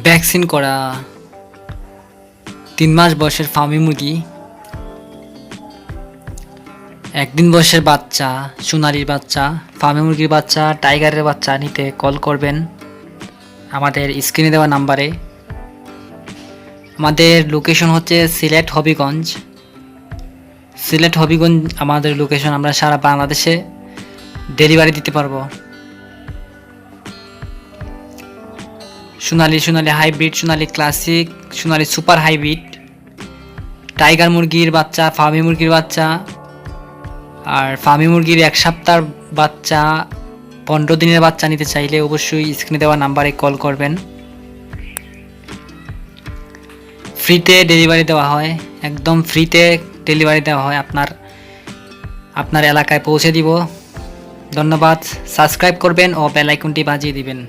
Vaccine করা 3 মাস বয়সের Fermi মুরগি, 1 দিন বয়সের বাচ্চা, সোনালির বাচ্চা, ফার্মি মুরগির বাচ্চা, টাইগারের বাচ্চা নিতে কল করবেন আমাদের স্ক্রিনে দেওয়া নাম্বারে। আমাদের লোকেশন হচ্ছে সিলেট হবিগঞ্জ। আমাদের লোকেশন। আমরা সারা বাংলাদেশে ডেলিভারি দিতে পারবো। সোনালি হাইব্রিড, সোনালি ক্লাসিক, সোনালি সুপার হাইব্রিড, টাইগার মুরগির বাচ্চা, ফার্মি মুরগির বাচ্চা, আর ফার্মি মুরগির 1 সপ্তাহের বাচ্চা, 15 দিনের বাচ্চা নিতে চাইলে অবশ্যই স্ক্রিনে দেওয়া নাম্বারে কল করবেন। ফ্রিতে ডেলিভারি দেওয়া হয়, একদম ফ্রিতে ডেলিভারি দেওয়া হয়, আপনার এলাকায় পৌঁছে দিব। ধন্যবাদ। সাবস্ক্রাইব করবেন ও বেল আইকনটি বাজিয়ে দিবেন।